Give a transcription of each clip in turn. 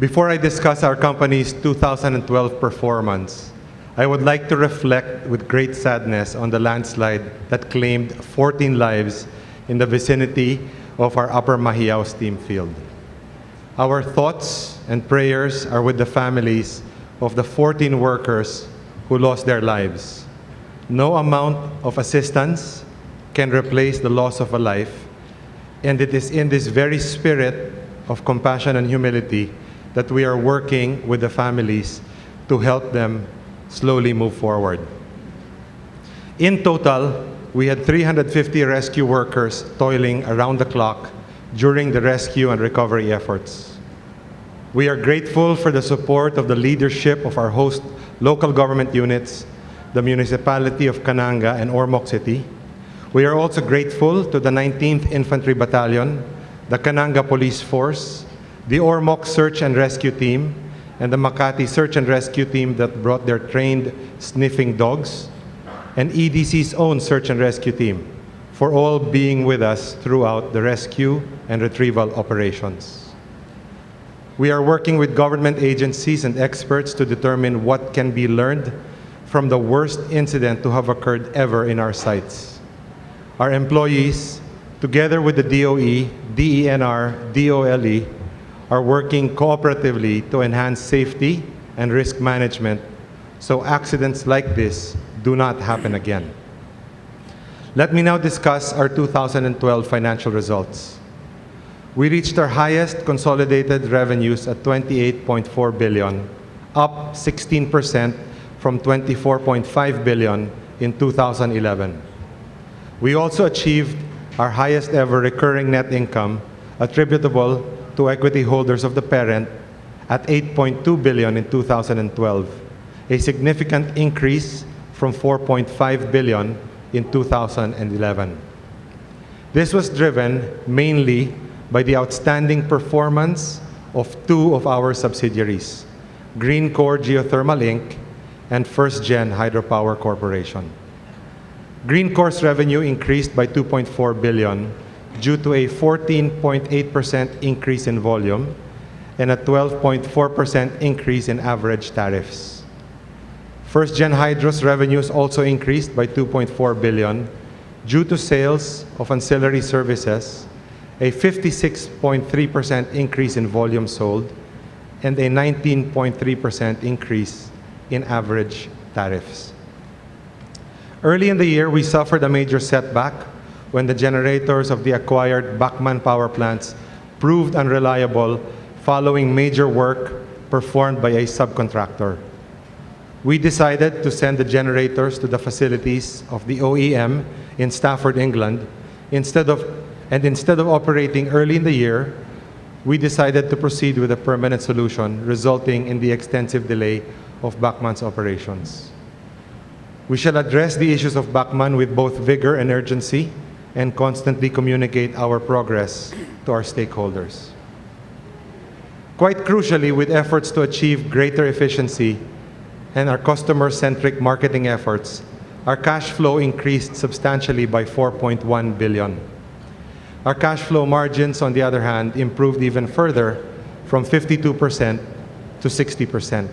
Before I discuss our company's 2012 performance, I would like to reflect with great sadness on the landslide that claimed 14 lives in the vicinity of our Upper Mahiao steam field. Our thoughts and prayers are with the families of the 14 workers who lost their lives. No amount of assistance can replace the loss of a life, and it is in this very spirit of compassion and humility that we are working with the families to help them slowly move forward. In total, we had 350 rescue workers toiling around the clock during the rescue and recovery efforts. We are grateful for the support of the leadership of our host local government units, the municipality of Cananga and Ormoc City. We are also grateful to the 19th Infantry Battalion, the Cananga Police Force, the Ormoc Search and Rescue Team, and the Makati Search and Rescue Team that brought their trained sniffing dogs, and EDC's own Search and Rescue Team, for all being with us throughout the rescue and retrieval operations. We are working with government agencies and experts to determine what can be learned from the worst incident to have occurred ever in our sites. Our employees, together with the DOE, DENR, DOLE, are working cooperatively to enhance safety and risk management so accidents like this do not happen again. Let me now discuss our 2012 financial results. We reached our highest consolidated revenues at 28.4 billion, up 16% from 24.5 billion in 2011. We also achieved our highest ever recurring net income attributable to equity holders of the parent at 8.2 billion in 2012, a significant increase from 4.5 billion in 2011. This was driven mainly by the outstanding performance of two of our subsidiaries, Green Core Geothermal Inc. and First Gen Hydropower Corporation. Green Core's revenue increased by 2.4 billion due to a 14.8% increase in volume and a 12.4% increase in average tariffs. First Gen Hydro's revenues also increased by 2.4 billion due to sales of ancillary services, a 56.3% increase in volume sold, and a 19.3% increase in average tariffs. Early in the year, we suffered a major setback when the generators of the acquired Bacman power plants proved unreliable following major work performed by a subcontractor. We decided to send the generators to the facilities of the OEM in Stafford, England. Instead of operating early in the year, we decided to proceed with a permanent solution, resulting in the extensive delay of Bacman's operations. We shall address the issues of Bacman with both vigor and urgency and constantly communicate our progress to our stakeholders. Quite crucially, with efforts to achieve greater efficiency and our customer-centric marketing efforts, our cash flow increased substantially by 4.1 billion. Our cash flow margins, on the other hand, improved even further from 52% to 60%.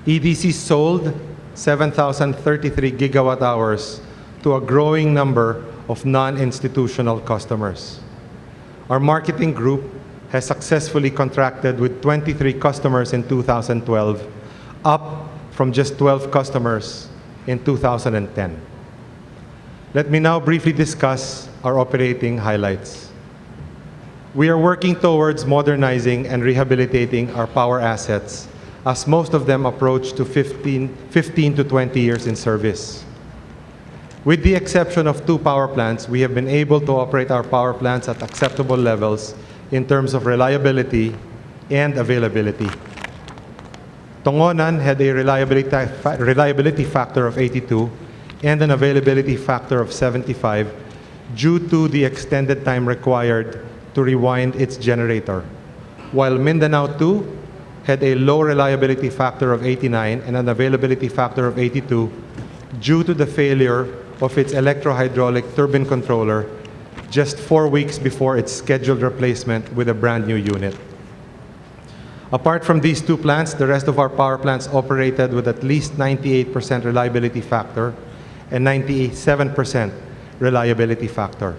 EDC sold 7,033 gigawatt hours to a growing number of non-institutional customers. Our marketing group has successfully contracted with 23 customers in 2012, up from just 12 customers in 2010. Let me now briefly discuss our operating highlights. We are working towards modernizing and rehabilitating our power assets, as most of them approach to 15 to 20 years in service. With the exception of two power plants, we have been able to operate our power plants at acceptable levels in terms of reliability and availability. Tongonan had a reliability factor of 82 and an availability factor of 75 due to the extended time required to rewind its generator, while Mindanao 2 had a low reliability factor of 89 and an availability factor of 82 due to the failure of its electro-hydraulic turbine controller just 4 weeks before its scheduled replacement with a brand new unit. Apart from these two plants, the rest of our power plants operated with at least 98% reliability factor and 97% reliability factor.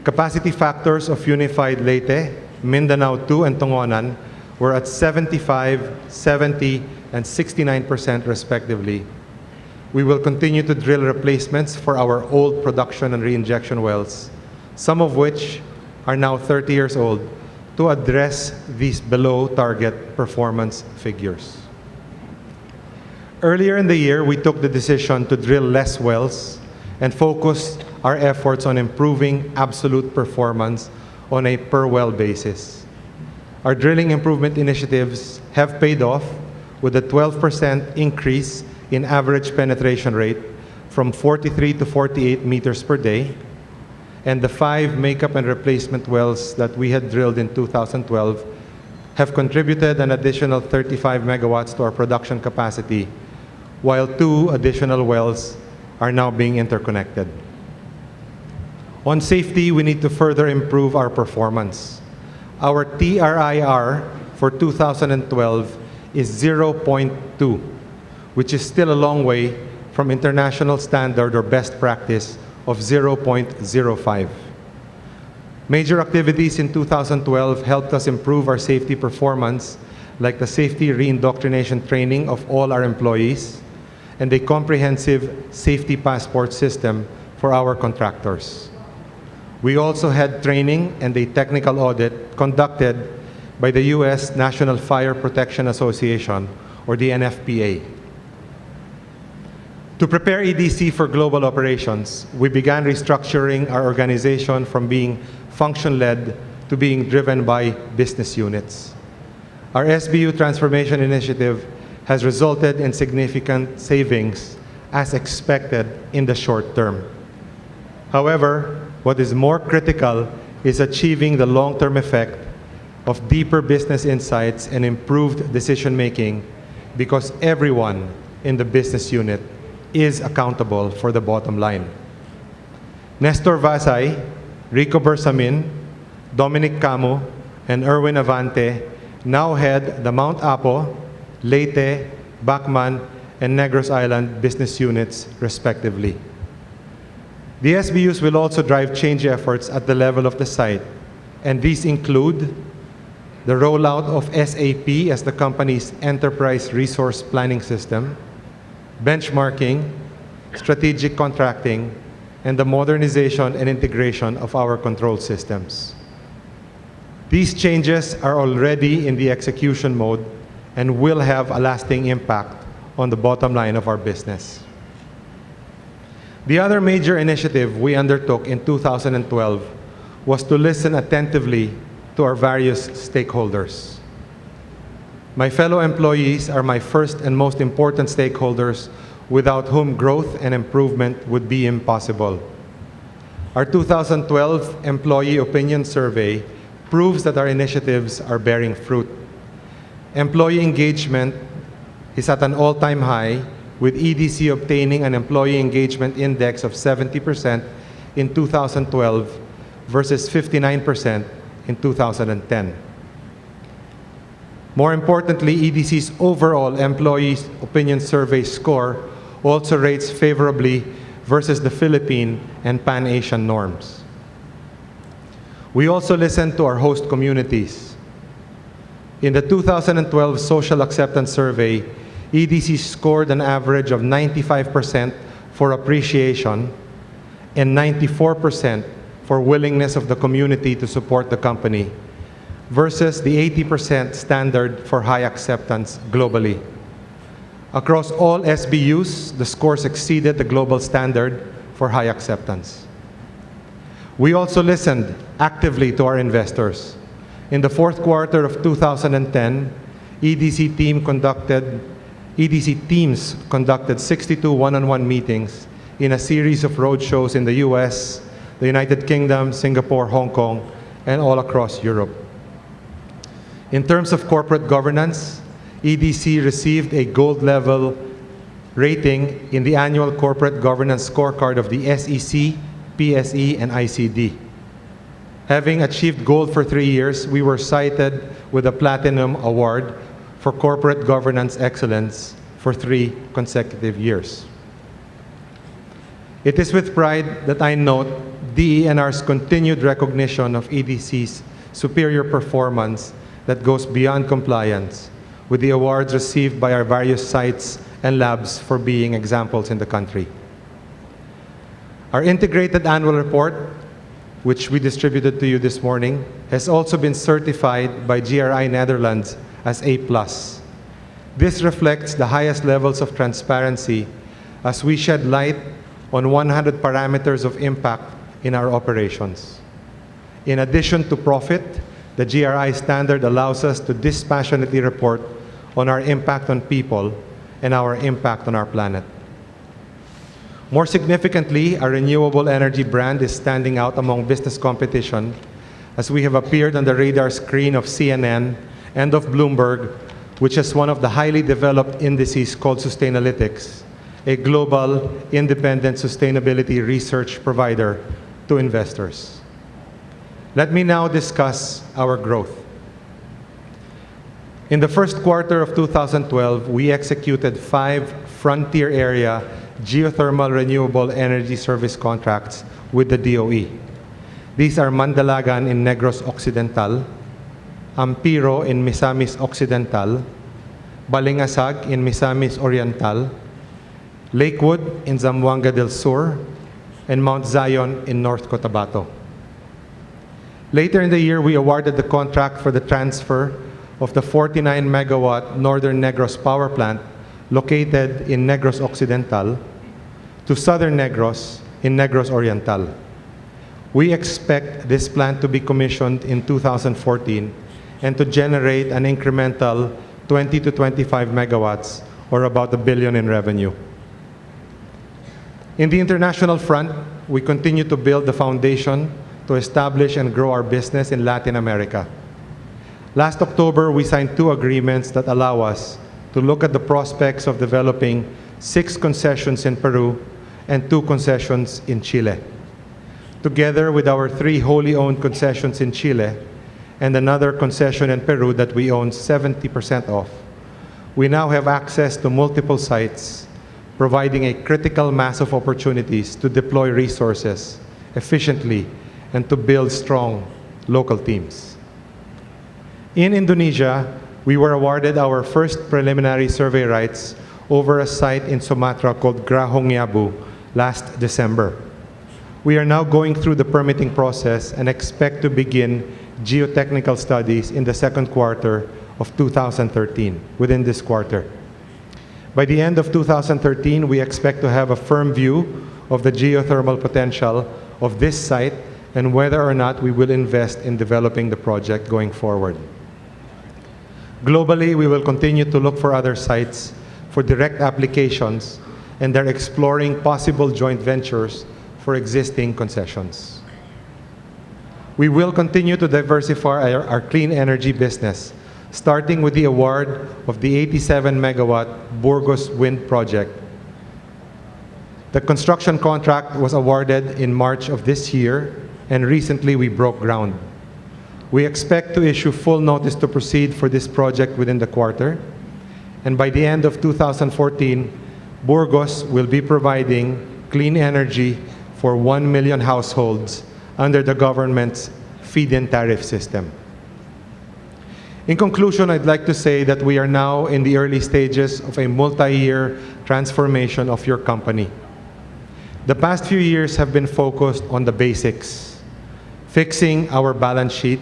Capacity factors of Unified Leyte, Mindanao 2, and Tongonan were at 75, 70, and 69% respectively. We will continue to drill replacements for our old production and reinjection wells, some of which are now 30 years old, to address these below target performance figures. Earlier in the year, we took the decision to drill less wells and focus our efforts on improving absolute performance on a per well basis. Our drilling improvement initiatives have paid off with a 12% increase in average penetration rate from 43 to 48 meters per day, and the 5 makeup and replacement wells that we had drilled in 2012 have contributed an additional 35 megawatts to our production capacity, while 2 additional wells are now being interconnected. On safety, we need to further improve our performance. Our TRIR for 2012 is 0.2, which is still a long way from international standard or best practice of 0.05. Major activities in 2012 helped us improve our safety performance, like the safety reindoctrination training of all our employees and a comprehensive safety passport system for our contractors. We also had training and a technical audit conducted by the U.S. National Fire Protection Association, or the NFPA. To prepare EDC for global operations, we began restructuring our organization from being function-led to being driven by business units. Our SBU transformation initiative has resulted in significant savings as expected in the short term. However, what is more critical is achieving the long-term effect of deeper business insights and improved decision-making, because everyone in the business unit is accountable for the bottom line. Nestor Vasay, Rico Bersamin, Dominic Camo, and Erwin Avante now head the Mount Apo, Leyte, Bacman, and Negros Island business units, respectively. The SBUs will also drive change efforts at the level of the site, and these include the rollout of SAP as the company's enterprise resource planning system, benchmarking, strategic contracting, and the modernization and integration of our control systems. These changes are already in the execution mode and will have a lasting impact on the bottom line of our business. The other major initiative we undertook in 2012 was to listen attentively to our various stakeholders. My fellow employees are my first and most important stakeholders, without whom growth and improvement would be impossible. Our 2012 Employee Opinion Survey proves that our initiatives are bearing fruit. Employee engagement is at an all-time high, with EDC obtaining an employee engagement index of 70% in 2012 versus 59% in 2010. More importantly, EDC's overall Employee Opinion Survey score also rates favorably versus the Philippine and Pan-Asian norms. We also listened to our host communities. In the 2012 Social Acceptance Survey, EDC scored an average of 95% for appreciation and 94% for willingness of the community to support the company, versus the 80% standard for high acceptance globally. Across all SBUs, the scores exceeded the global standard for high acceptance. We also listened actively to our investors. In the fourth quarter of 2010, EDC teams conducted 62 one-on-one meetings in a series of roadshows in the US, the United Kingdom, Singapore, Hong Kong, and all across Europe. In terms of corporate governance, EDC received a gold level rating in the annual corporate governance scorecard of the SEC, PSE, and ICD. Having achieved gold for 3 years, we were cited with a Platinum Award for Corporate Governance Excellence for 3 consecutive years. It is with pride that I note DENR's continued recognition of EDC's superior performance that goes beyond compliance, with the awards received by our various sites and labs for being examples in the country. Our integrated annual report, which we distributed to you this morning, has also been certified by GRI Netherlands as A+. This reflects the highest levels of transparency as we shed light on 100 parameters of impact in our operations. In addition to profit, the GRI standard allows us to dispassionately report on our impact on people and our impact on our planet. More significantly, our renewable energy brand is standing out among business competition as we have appeared on the radar screen of CNN and of Bloomberg, which is one of the highly developed indices called Sustainalytics, a global independent sustainability research provider to investors. Let me now discuss our growth. In the first quarter of 2012, we executed 5 frontier area geothermal renewable energy service contracts with the DOE. These are Mandalagan in Negros Occidental, Ampiro in Misamis Occidental, Balingasag in Misamis Oriental, Lakewood in Zamboanga del Sur, and Mount Zion in North Cotabato. Later in the year, we awarded the contract for the transfer of the 49-megawatt Northern Negros power plant located in Negros Occidental to Southern Negros in Negros Oriental. We expect this plant to be commissioned in 2014 and to generate an incremental 20 to 25 megawatts, or about $1 billion in revenue. In the international front, we continue to build the foundation to establish and grow our business in Latin America. Last October, we signed 2 agreements that allow us to look at the prospects of developing 6 concessions in Peru and 2 concessions in Chile. Together with our 3 wholly owned concessions in Chile and another concession in Peru that we own 70% of, we now have access to multiple sites, providing a critical mass of opportunities to deploy resources efficiently and to build strong local teams. In Indonesia, we were awarded our first preliminary survey rights over a site in Sumatra called Grahong Yabu last December. We are now going through the permitting process and expect to begin geotechnical studies in the second quarter of 2013, within this quarter. By the end of 2013, we expect to have a firm view of the geothermal potential of this site and whether or not we will invest in developing the project going forward. Globally, we will continue to look for other sites for direct applications and are exploring possible joint ventures for existing concessions. We will continue to diversify our clean energy business, starting with the award of the 87-megawatt Burgos Wind Project. The construction contract was awarded in March of this year, and recently we broke ground. We expect to issue full notice to proceed for this project within the quarter, and by the end of 2014, Burgos will be providing clean energy for 1 million households under the government's feed-in tariff system. In conclusion, I'd like to say that we are now in the early stages of a multi-year transformation of your company. The past few years have been focused on the basics: fixing our balance sheet,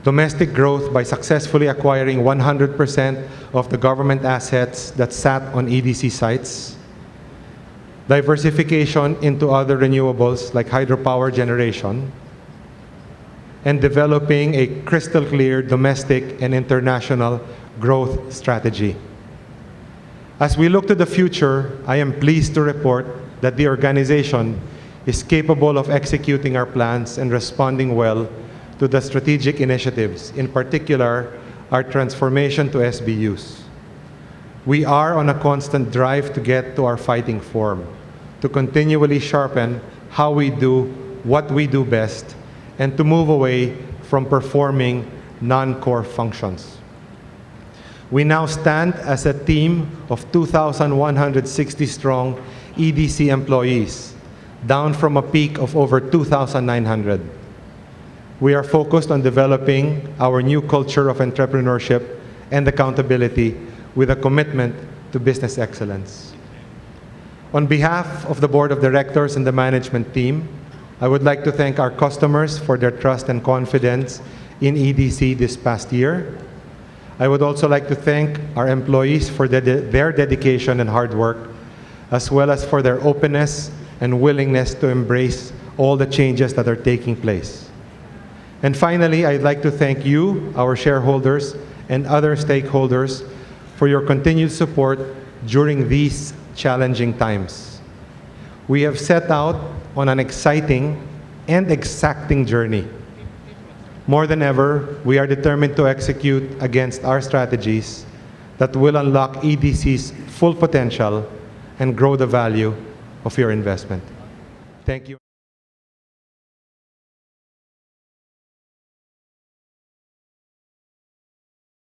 domestic growth by successfully acquiring 100% of the government assets that sat on EDC sites, diversification into other renewables like hydropower generation, and developing a crystal clear domestic and international growth strategy. As we look to the future, I am pleased to report that the organization is capable of executing our plans and responding well to the strategic initiatives, in particular, our transformation to SBUs. We are on a constant drive to get to our fighting form, to continually sharpen how we do what we do best, and to move away from performing non-core functions. We now stand as a team of 2,160 strong EDC employees, down from a peak of over 2,900. We are focused on developing our new culture of entrepreneurship and accountability with a commitment to business excellence. On behalf of the Board of Directors and the management team, I would like to thank our customers for their trust and confidence in EDC this past year. I would also like to thank our employees for their dedication and hard work, as well as for their openness and willingness to embrace all the changes that are taking place. And finally, I'd like to thank you, our shareholders, and other stakeholders for your continued support during these challenging times. We have set out on an exciting and exacting journey. More than ever, we are determined to execute against our strategies that will unlock EDC's full potential and grow the value of your investment. Thank you.